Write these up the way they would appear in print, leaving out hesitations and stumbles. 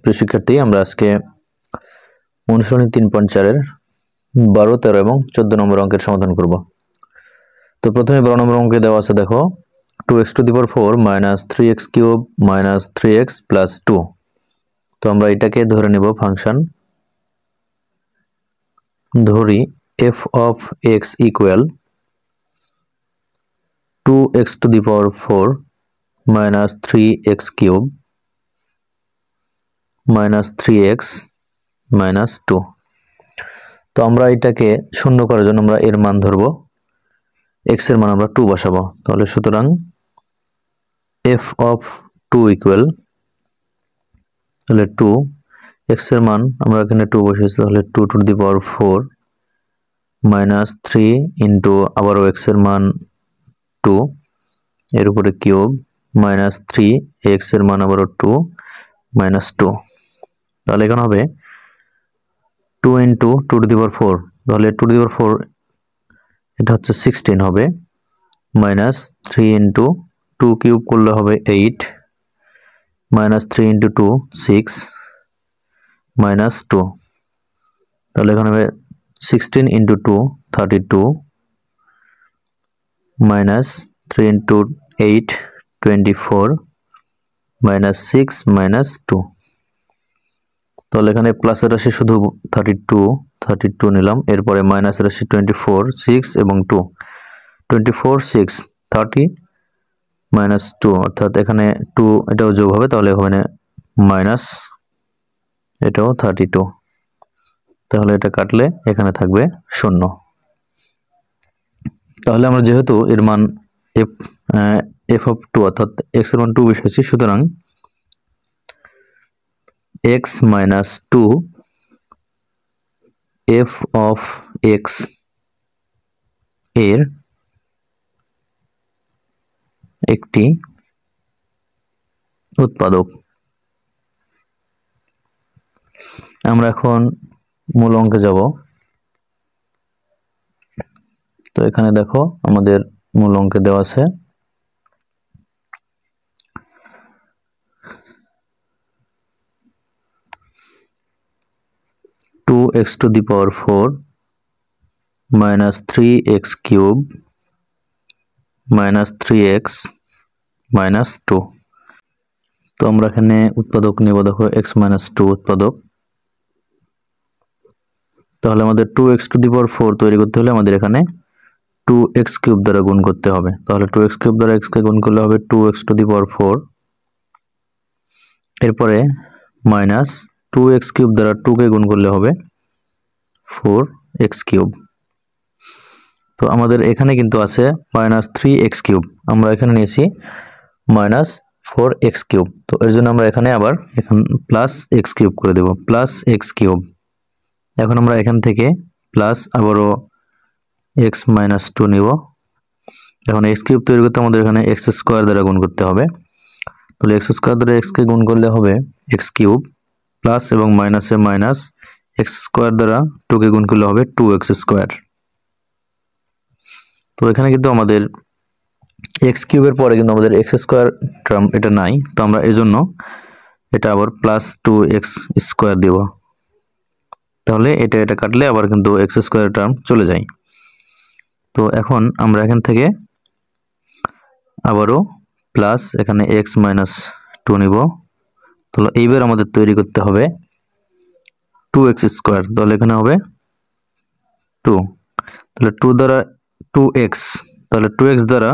প্রিয় শিক্ষার্থী, আমরা আজকে অনুশীলনী 3.4 এর 12, 13 এবং 14 নম্বর অঙ্কের সমাধান করব। তো প্রথমে 12 নম্বর অঙ্কে দেওয়া আছে, দেখো 2x to the power 4 minus 3x cube minus 3x plus 2। তো আমরা এটাকে ধরে নেব ফাংশন, ধরি f of x equal 2x to the power 4 minus 3x cube minus 3x minus 2। তো আমরা এটাকে শূন্য করার জন্য আমরা এর মান ধরব, x এর মান আমরা 2 বসাবো। তাহলে সুতরাং f of 2 equal, তাহলে 2 x এর মান আমরা এখানে 2 বসিয়েছি, তাহলে 2 to the power 4 minus 3 into আবারও x এর মান 2 এর উপরে কিউব minus 3 x এর মান আবারও 2 minus 2। তাহলে এখানে হবে 2 into 2 to the power 4, তাহলে 2 to the power 4 এটা হচ্ছে 16 হবে, minus 3 into 2 কিউব করলে হবে 8 minus 3 into 2 6 minus 2। তাহলে এখানে হবে 16 into 2 32 minus 3 into 8 24 minus 6 minus 2। তাহলে এখানে প্লাসের রাশি শুধু 32 নিলাম, এরপরে মাইনাসের রাশি 24 6 এবং 2 24 6 30 minus 2, অর্থাৎ এখানে 2 এটাও যোগ হবে, তাহলে এখানে মাইনাস এটাও 32। তাহলে এটা কাটলে এখানে থাকবে 0। তাহলে আমরা যেহেতু এর মান f of 2 অর্থাৎ x এর মান 2 বসিয়েছি, সুতরাং x minus 2 f of x এর একটি উৎপাদক। আমরা এখন মূল অঙ্কে যাব। তো এখানে দেখো আমাদের মূল অঙ্কে দেওয়া আছে 2x to the power 4 minus 3x cube minus 3x minus 2। তো আমরা এখানে উৎপাদক নেব, দেখো x minus 2 উৎপাদক। তাহলে আমাদের 2x to the power 4 তৈরি করতে হলে আমাদের এখানে 2x কিউব দ্বারা গুণ করতে হবে। তাহলে 2x কিউব দ্বারা x কে গুণ করলে হবে 2x to the power 4, এরপরে মাইনাস 2x কিউব দ্বারা 2 কে গুণ করলে হবে 4x কিউব। তো আমাদের এখানে কিন্তু আছে মাইনাস 3x কিউব, আমরা এখানে নিয়েছি মাইনাস 4x কিউব। তো এর জন্য আমরা এখানে আবার প্লাস x কিউব করে দেব, প্লাস x কিউব। এখন আমরা এখান থেকে প্লাস আবারও x মাইনাস 2 নিব। এখন x কিউব তৈরি করতে আমাদের এখানে x স্কোয়ার দ্বারা গুণ করতে হবে। তাহলে x স্কোয়ার দ্বারা x কে গুণ করলে হবে x কিউব, প্লাস এবং মাইনাসে মাইনাস, x স্কোয়ার দ্বারা 2 কে গুণ করলে হবে 2x স্কোয়ার। তো এখানে কিন্তু আমাদের x কিউবের পরে কিন্তু আমাদের x স্কোয়ার টার্ম এটা নাই, তো আমরা এই জন্য এটা আবার প্লাস 2x স্কোয়ার দিব। তাহলে এটা কাটলে আবার কিন্তু x স্কোয়ার টার্ম চলে যায়। তো এখন আমরা এখান থেকে আবারও প্লাস এখানে x মাইনাস 2 নিব। তাহলে এইবার আমাদের তৈরি করতে হবে 2x স্কোয়ার। তাহলে এখানে হবে 2, তাহলে 2 দ্বারা 2x, তাহলে 2x দ্বারা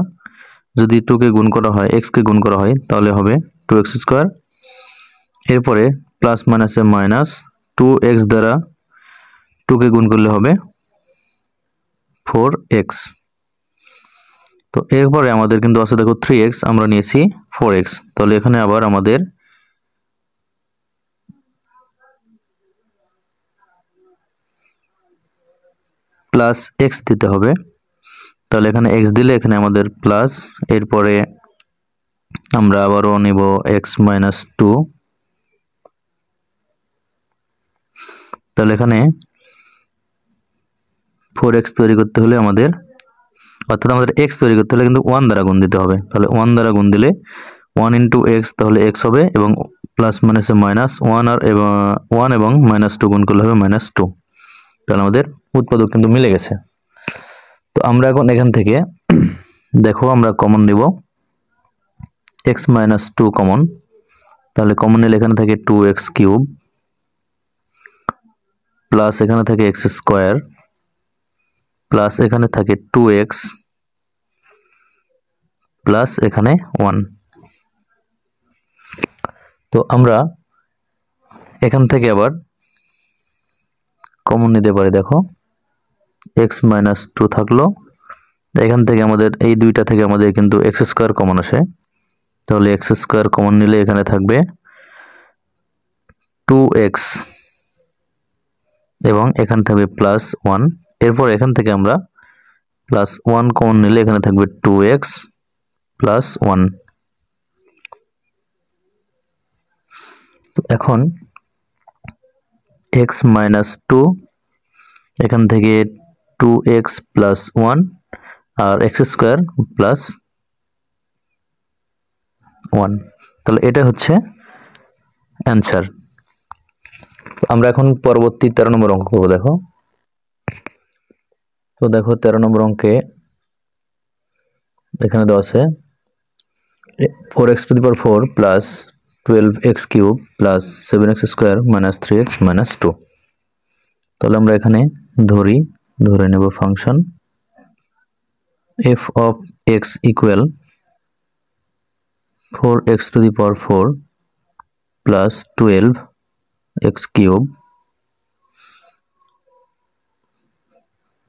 যদি 2 কে গুণ করা হয়, x কে গুণ করা হয়, তাহলে হবে 2x স্কোয়ার। এরপরে প্লাস মাইনাসে মাইনাস, 2x দ্বারা 2 কে গুণ করলে হবে 4x। তো এরপরে আমাদের কিন্তু আছে দেখো 3x, আমরা নিয়েছি 4x। তাহলে এখানে আবার আমাদের প্লাস x দিতে হবে। তাহলে এখানে x দিলে এখানে আমাদের প্লাস, এরপরে আমরা আবারও নিব x মাইনাস 2। তাহলে এখানে 4x তৈরি করতে হলে আমাদের, অর্থাৎ আমাদের x তৈরি করতে হলে কিন্তু 1 দ্বারা গুণ দিতে হবে। তাহলে 1 দ্বারা গুণ দিলে 1 ইন্টু এক্স, তাহলে এক্স হবে এবং প্লাস মাইনাসে মাইনাস 1 এবং -2 গুণ করলে হবে -2। তাহলে আমাদের উৎপাদক কিন্তু মিলে গেছে। তো আমরা এখন এখান থেকে দেখো আমরা কমন নিব x - 2 কমন, তাহলে কমন নিলে এখানে থাকে 2x কিউব প্লাস এখানে থাকে x স্কয়ার প্লাস এখানে থাকে 2x প্লাস এখানে 1। তো আমরা এখান থেকে আবার কমন নিতে পারি, দেখো x - 2 থাকলো, এখান থেকে আমাদের এই দুইটা থেকে আমাদের কিন্তু x স্কয়ার কমন আসে, তাহলে x স্কয়ার কমন নিলে এখানে থাকবে 2x এবং এখানে থাকবে প্লাস 1। এরপর এখান থেকে আমরা প্লাস 1 কমন নিলে এখানে থাকবে 2x প্লাস 1। এখন x - 2 এখান থেকে 2x প্লাস 1 আর x স্কয়ার প্লাস 1, তাহলে এটা হচ্ছে অ্যান্সার। আমরা এখন পরবর্তী 13 নম্বর অঙ্ক করব। দেখো, তো দেখো 13 নম্বর অঙ্কে এখানে দেওয়া আছে 4x⁴ plus 12x cube plus 7x square minus 3x minus 2। তাহলে আমরা এখানে ধরে নেব function f of x equal 4x⁴ plus 12x cube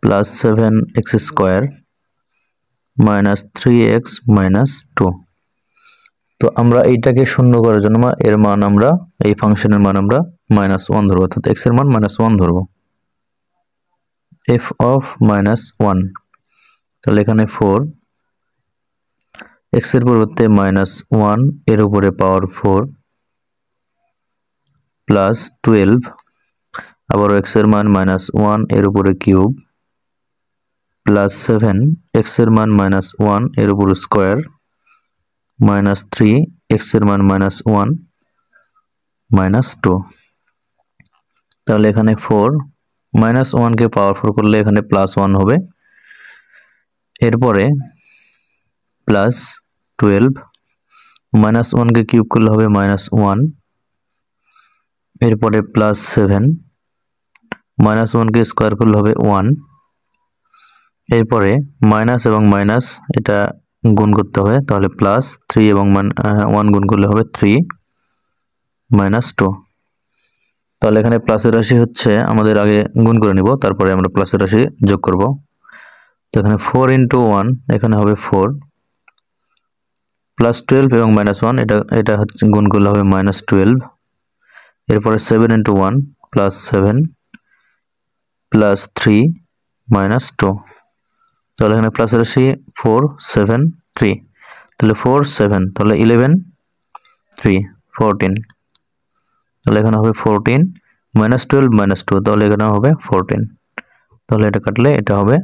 plus 7x square minus 3x minus 2। তো আমরা এইটাকে শূন্য করার জন্য এর মান আমরা এই ফাংশনের মান আমরা -1 ধরবো, অর্থাৎ x এর মান -1 ধরবো, f of -1। তাহলে এখানে 4 x এর পরিবর্তে -1 এর উপরে পাওয়ার 4 প্লাস 12 আবার x এর মান -1 এর উপরে কিউব প্লাস 7 x এর মান -1 এর উপরে স্কয়ার মাইনাস 3 x এর মান -1 মাইনাস 2। তাহলে এখানে 4 -1 কে পাওয়ার 4 করলে এখানে +1 হবে, এরপরে প্লাস 12 -1 কে কিউব করলে হবে -1, এরপরে প্লাস 7 -1 কে স্কয়ার করলে হবে 1, এরপরে মাইনাস এবং মাইনাস এটা গুণ করতে হবে, তাহলে প্লাস 3 এবং 1 গুণ করলে হবে 3 মাইনাস 2। তাহলে এখানে প্লাসের রাশি হচ্ছে আমাদের আগে গুণ করে নিব, তারপরে আমরা প্লাসের রাশি যোগ করব। তো এখানে 4 ইন্টু 1 এখানে হবে 4 প্লাস 12 এবং -1 এটা হচ্ছে গুণ করলে হবে -12, এরপরে 7 ইন্টু 1 প্লাস 7 প্লাস 3 মাইনাস 2। তাহলে এখানে প্লাসের রাশি 4 7 3, তাহলে 4 7 তাহলে 11 3 14, তাহলে এখানে হবে 14 -12 -2, তাহলে এখানে হবে 14, তাহলে এটা কাটলে এটা হবে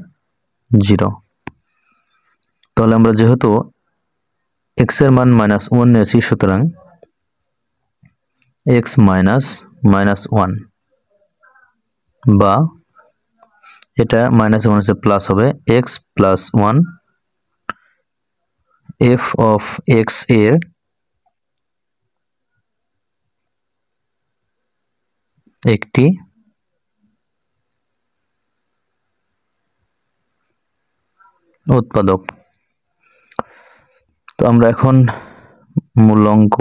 0। তাহলে আমরা যেহেতু x এর মান -1 নিয়েছি, সুতরাং x -1 বা এটা -1 से প্লাস হবে x plus 1 f of x এর একটি উৎপাদক। তো আমরা এখন মূলাঙ্ক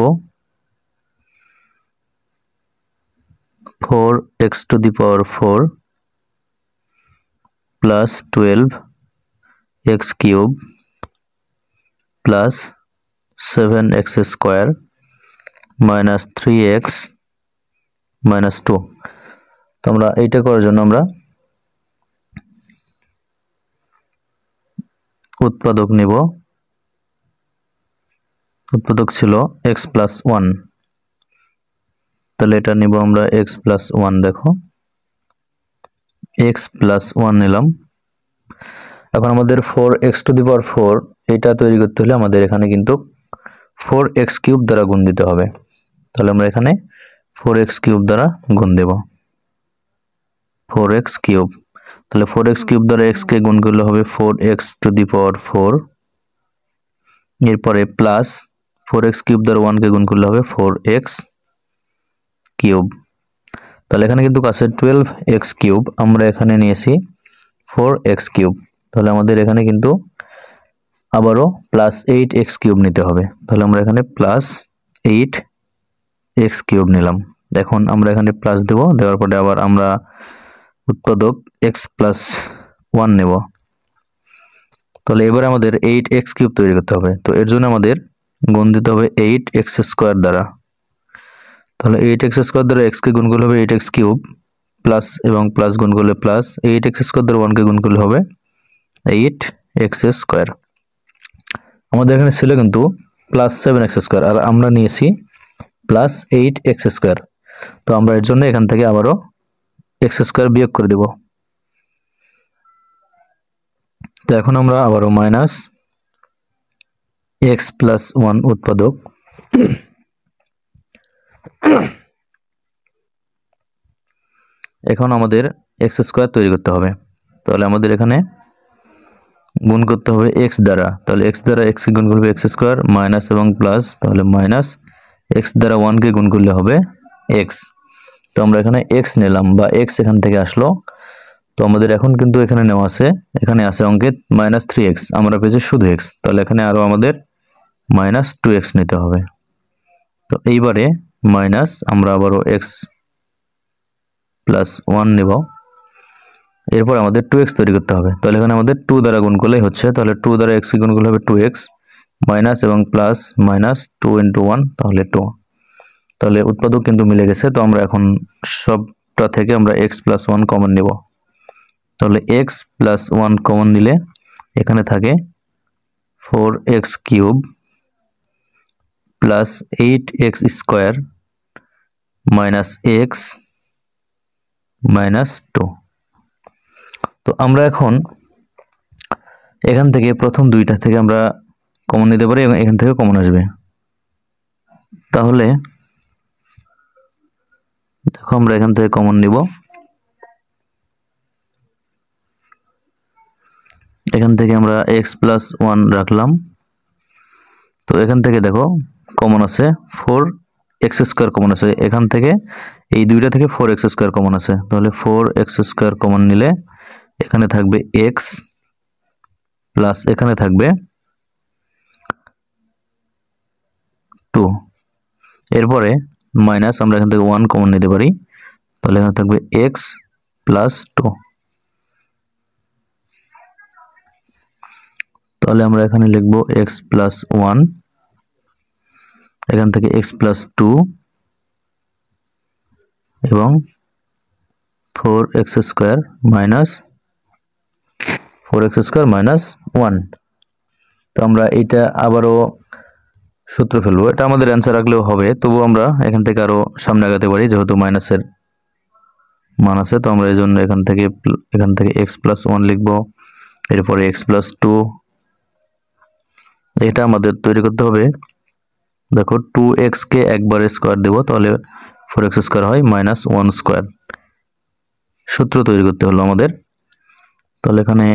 4x⁴ plus 12x cube plus 7x square minus 3x minus 2। তো আমরা এইটা করার জন্য আমরা উৎপাদক নিব, উৎপাদক ছিল x প্লাস 1, তাহলে এটা নিব আমরা x প্লাস 1। দেখো x প্লাস 1 নিলাম। এখন আমাদের 4x⁴ এটা তৈরি করতে হলে আমাদের এখানে কিন্তু 4x কিউব দ্বারা গুণ দিতে হবে। তাহলে আমরা এখানে 4x কিউব দ্বারা গুণ দেব, 4x কিউব। তাহলে 4x কিউব দ্বারা x কে গুণ করলে হবে 4x টু দি পাওয়ার 4, এরপরে প্লাস 4x কিউব দ্বারা 1 কে গুণ করলে হবে 4x কিউব। তাহলে এখানে কিন্তু আছে 12x কিউব, আমরা এখানে নিয়েছি 4x কিউব। তাহলে আমাদের এখানে কিন্তু আবারও প্লাস 8x কিউব নিতে হবে। তাহলে আমরা এখানে প্লাস 8x কিউব নিলাম। এখন আমরা এখানে প্লাস দেব, দেওয়ার পরে আবার আমরা উৎপাদক x প্লাস 1 নেব। তাহলে এবার আমাদের 8x কিউব তৈরি করতে হবে। তো এর জন্য আমাদের গুণ দিতে হবে 8x স্কোয়ার দ্বারা। তাহলে 8x স্কোয়ার দ্বারা x কে গুণ করলে হবে 8x কিউব, প্লাস এবং প্লাস গুণ করলে প্লাস 8x স্কোয়ার দ্বারা 1 কে গুণ করলে হবে 8x স্কোয়ার। আমাদের এখানে ছিল কিন্তু প্লাস 7x স্কোয়ার, আর আমরা নিয়েছি প্লাস 8x স্কোয়ার। তো আমরা এর জন্য এখান থেকে আবারও x স্কোয়ার বিয়োগ করে দেব। তো এখন আমরা আবারও মাইনাস x প্লাস 1 উৎপাদক এখন আমাদের x স্কোয়ার তৈরি করতে হবে। তাহলে আমাদের এখানে গুণ করতে হবে x দ্বারা। তাহলে x দ্বারা x কে গুণ করবে x স্কোয়ার, মাইনাস এবং প্লাস, তাহলে মাইনাস x দ্বারা 1 কে গুণ করলে হবে x। তো আমরা এখানে x নিলাম বা x এখান থেকে আসলো। তো আমাদের এখন কিন্তু এখানে নেওয়া আছে, এখানে আছে অঙ্কে মাইনাস 3x, আমরা পেয়েছি শুধু x। তাহলে এখানে আরো আমাদের মাইনাস 2x নিতে হবে। তো এইবারে মাইনাস আমরা আবারও x প্লাস 1 নেব, এরপর আমাদের 2x তৈরি করতে হবে। তাহলে এখানে আমাদের 2 দ্বারা গুণ করলেই হচ্ছে। তাহলে 2 দ্বারা x গুণ করলে হবে 2x, মাইনাস এবং প্লাস, মাইনাস 2 ইন্টু 1, তাহলে 2। তাহলে উৎপাদক কিন্তু মিলে গেছে। তো আমরা এখন সবটা থেকে আমরা x প্লাস 1 কমন নেব। তাহলে x প্লাস 1 কমন নিলে এখানে থাকে 4x cube plus 8x square minus x minus 2। তো আমরা এখন এখান থেকে প্রথম দুইটা থেকে আমরা কমন নিতে পারি এবং এখান থেকে কমন আসবে। তাহলে দেখো আমরা এখান থেকে কমন নিব, এখান থেকে আমরা x প্লাস 1 রাখলাম। তো এখান থেকে দেখো কমন আছে 4x স্কোয়ার কমন আছে, এখান থেকে এই দুইটা থেকে 4x স্কোয়ার কমন আছে। তাহলে 4x স্কোয়ার কমন নিলে এখানে থাকবে x প্লাস এখানে থাকবে 2, এরপরে মাইনাস আমরা এখান থেকে 1 কমন নিতে পারি। তাহলে এখানে থাকবে x প্লাস 2। তাহলে আমরা এখানে লিখব x প্লাস 1, এখান থেকে x প্লাস 2 এবং 4x স্কোয়ার মাইনাস 1। তো আমরা এটা আবারও সূত্র ফেলবো, এটা আমাদের অ্যান্সার রাখলেও হবে, তবু আমরা এখান থেকে আরো সামনে আগাতে পারি যেহেতু মাইনাসের মান আছে। তো আমরা এই জন্য এখান থেকে x প্লাস 1 লিখবো, এরপরে x প্লাস 2, এটা আমাদের তৈরি করতে হবে। দেখো 2x কে একবারে স্কোয়ার দেব, তাহলে 4x স্কোয়ার হয় মাইনাস 1 স্কোয়ার। সূত্র তৈরি করতে হলো আমাদের। তাহলে এখানে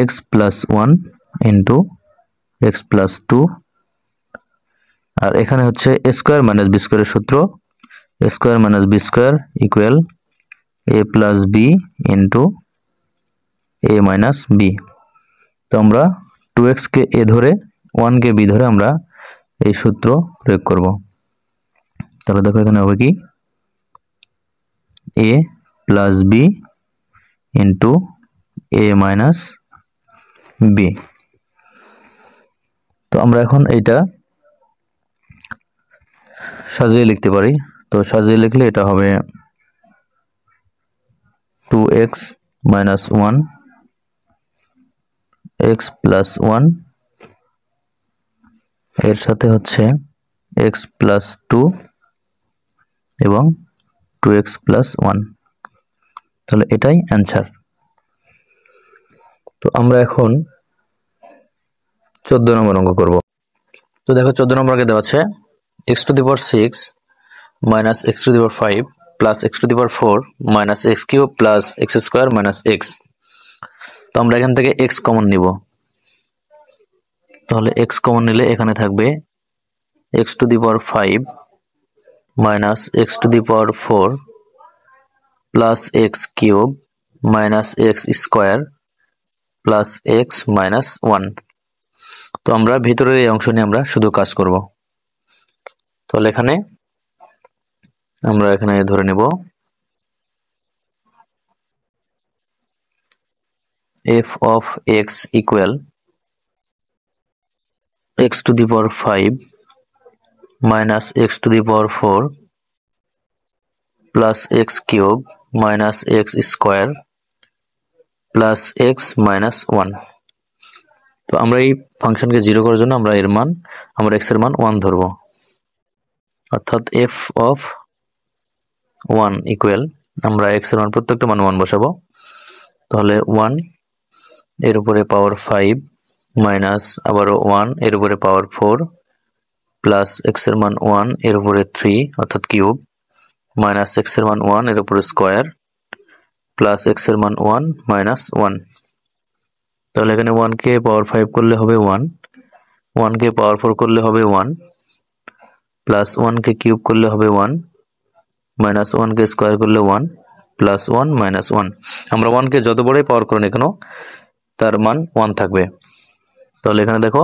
x plus 1 into x plus 2, আর এখানে হচ্ছে a স্কোয়ার মাইনাস b স্কোয়ারের সূত্র, a square minus b square equal a plus b into a minus b। তো আমরা 2x কে a ধরে 1 কে b ধরে আমরা এই সূত্র প্রয়োগ করব। তাহলে দেখো এখানে হবে কি a plus b into a minus b। তো আমরা এখন এইটা সাজিয়ে লিখতে পারি। তো সাজিয়ে লিখলে এটা হবে 2x মাইনাস 1 x প্লাস 1 এর সাথে হচ্ছে x প্লাস 2 এবং 2x প্লাস 1। তাহলে এটাই অ্যান্সার। তো আমরা এখন 14 নম্বর অঙ্ক করব। তো দেখো 14 নম্বরকে দেওয়া আছে x to the power 6 minus x to the power 5 plus x to the power 4 minus x cube plus x square minus x। তো আমরা এখান থেকে x কমন নিব, তাহলে x কমন নিলে এখানে থাকবে x to the power 5 minus x to the power 4 plus x cube minus x square plus x minus 1। তো আমরা ভিতরের এই অংশ নিয়ে আমরা শুধু কাজ করব। তাহলে এখানে আমরা এখানে ধরে নেব f of x equal x to the power 5 minus x to the power 4 plus x cube minus x square plus x minus 1। তো আমরা এই ফাংশনকে 0 করার জন্য আমরা এর মান আমরা x এর মান 1 ধরব, অর্থাৎ f of 1 ইকুয়াল আমরা x এর মান প্রত্যেকটা মান 1 বসাবো। তাহলে 1 এর উপরে পাওয়ার 5 মাইনাস আবারও 1 এর উপরে পাওয়ার 4 প্লাস x এর মান 1 এর উপরে 3 অর্থাৎ কিউব মাইনাস x এর মান 1 এর উপরে স্কয়ার প্লাস x এর মান 1 মাইনাস 1। তাহলে এখানে 1 কে পাওয়ার 5 করলে হবে 1, 1 কে পাওয়ার 4 করলে হবে 1 প্লাস 1 কে কিউব করলে হবে 1 মাইনাস 1 কে স্কয়ার করলে 1 প্লাস 1 মাইনাস 1। আমরা 1 কে যত বড়ই পাওয়ার করুন কেন তার মান 1 থাকবে। তাহলে এখানে দেখো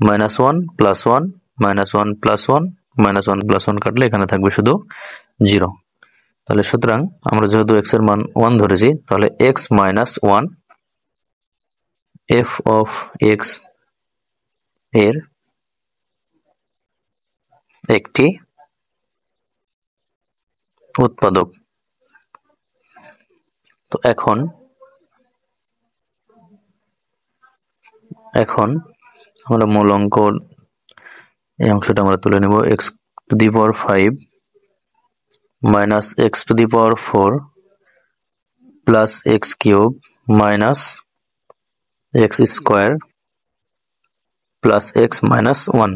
minus 1 plus 1 minus 1 plus 1 minus 1 plus 1 কাটলে এখানে থাকবে শুধু 0। তাহলে সুতরাং আমরা যেহেতু x এর মান 1 ধরেছি তাহলে x minus 1 f of x এর একটি উৎপাদক। তো এখন আমরা মূল অঙ্ক এই অংশটা আমরা তুলে নেব x to the power 5 minus x to the power 4 plus x cube minus x square plus x minus 1।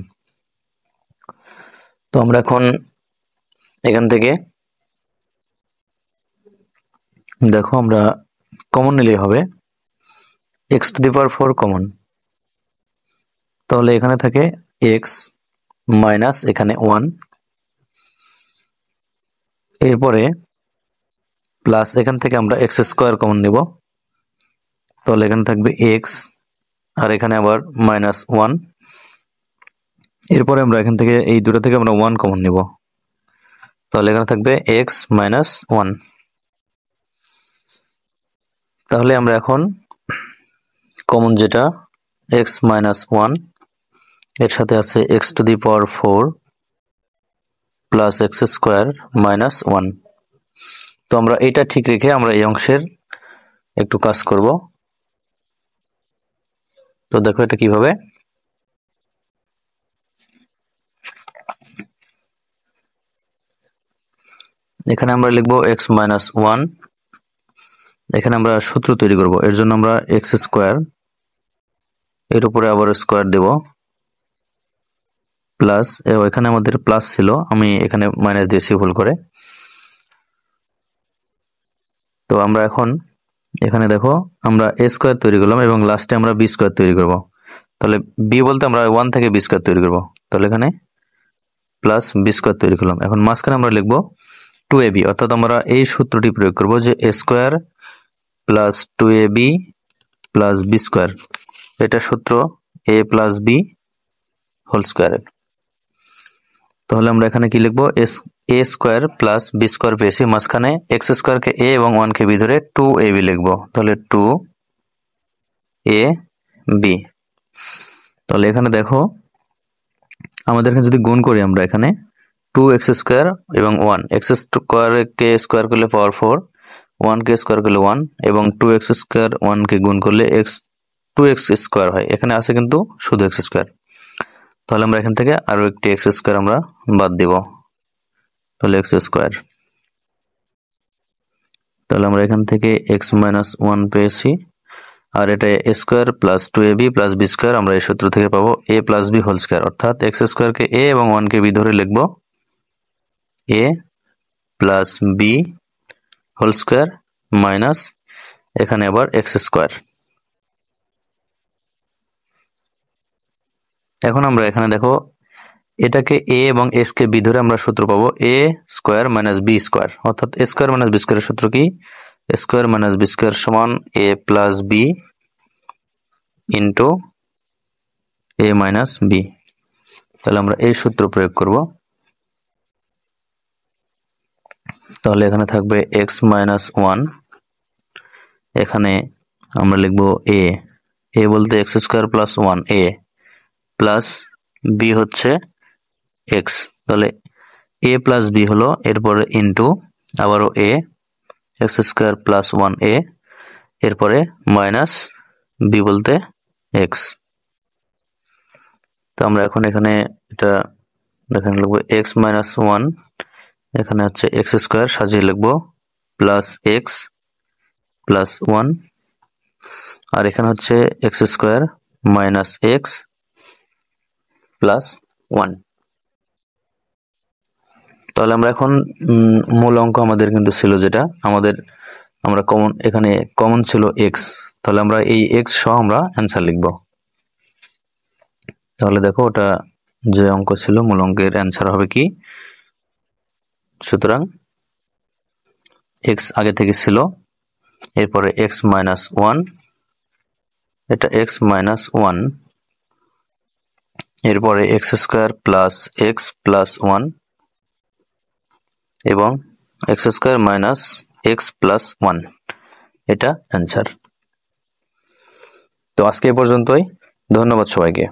তো আমরা এখন এখান থেকে দেখো আমরা কমন নিলেই হবে x to the power 4 common, তাহলে এখানে থাকে x মাইনাস এখানে 1 এরপরে প্লাস এখান থেকে আমরা x স্কয়ার কমন নিব, তাহলে এখানে থাকবে x আর এখানে আবার মাইনাস 1 এরপরে আমরা এখান থেকে এই দুটো থেকে আমরা 1 কমন নিব, তাহলে এখানে থাকবে x মাইনাস 1। তাহলে আমরা এখন কমন যেটা x মাইনাস 1 এর সাথে আছে x to the power 4 plus x square minus 1। তো আমরা এটা ঠিক রেখে আমরা এই অংশের একটু কাজ করব। তো দেখো এটা কিভাবে, এখানে আমরা লিখব x মাইনাস 1, এখানে আমরা সূত্র তৈরি করব, এর জন্য আমরা x স্কয়ার এর উপরে আবার স্কয়ার দেব প্লাস এখানে আমাদের প্লাস ছিল আমি এখানে মাইনাস দিয়েছি ভুল করে। তো আমরা এখন এখানে দেখো আমরা a স্কয়ার তৈরি করলাম এবং লাস্টে আমরা b স্কয়ার তৈরি করব, তাহলে b বলতে আমরা 1 থেকে b স্কয়ার তৈরি করব, তাহলে এখানে প্লাস b স্কয়ার তৈরি করলাম। এখন মাঝখানে আমরা লিখব 2ab, অর্থাৎ আমরা এই সূত্রটি প্রয়োগ করব যে a square plus 2ab plus b square, এটা সূত্র a প্লাস b হোল স্কয়ারের। তাহলে আমরা এখানে কি লিখব a square plus b square পেয়েছি, মাঝখানে x স্কয়ার কে a এবং 1 কে b ধরে 2ab লিখব, তাহলে 2ab। তাহলে এখানে দেখো আমাদের এখানে যদি গুণ করি আমরা এখানে 2x স্কয়ার এবং 1, x স্কয়ার কে স্কয়ার করলে পাওয়ার 4, 1 কে স্কয়ার করলে 1 এবং 2x স্কয়ার 1 কে গুণ করলে x 2x স্কয়ার হয়, এখানে আছে কিন্তু শুধু x স্কয়ার। তাহলে আমরা এখান থেকে আরো একটি x স্কয়ার আমরা বাদ দেব, তাহলে x স্কয়ার। তাহলে আমরা এখান থেকে x মাইনাস 1 পেয়েছি আর এটা a square plus 2ab plus b square আমরা এই সূত্র থেকে পাবো a plus b whole square, অর্থাৎ x স্কয়ারকে a এবং 1 কে b ধরে লিখব a plus b whole square minus এখানে আবার x স্কয়ার। এখন আমরা এখানে দেখো এটাকে a এবং s কে b ধরে আমরা সূত্র পাবো a square minus b square, অর্থাৎ a স্কয়ার মাইনাস b স্কয়ারের সূত্র কি a square minus b square সমান a plus b into a minus b। তাহলে আমরা এই সূত্র প্রয়োগ করব। তাহলে এখানে থাকবে x মাইনাস 1, এখানে আমরা লিখব a বলতে x square plus 1 a plus b হচ্ছে x, তাহলে a প্লাস b হলো, এরপরে ইনটু আবারও a x square plus 1 a, এরপরে মাইনাস b বলতে x। তো আমরা এখন এখানে এটা দেখেন লিখবো x মাইনাস 1, এখানে হচ্ছে x স্কয়ার সাজিয়ে লিখবো প্লাস x প্লাস 1, আর এখানে হচ্ছে x square minus x plus 1। তাহলে আমরা এখন মূল অঙ্ক আমাদের কিন্তু ছিল যেটা আমরা এখানে কমন ছিল x, তাহলে আমরা এই x সহ আমরা অ্যান্সার লিখব। তাহলে দেখো ওটা যে অঙ্ক ছিল মূল অঙ্কের অ্যান্সার হবে কি, সুতরাং x আগে থেকে ছিল, এরপরে x মাইনাস 1, এটা x মাইনাস 1, এরপরে x square plus x plus 1 এবং x square minus x plus 1, এটা অ্যান্সার। তো আজকে এই পর্যন্তই, ধন্যবাদ সবাইকে।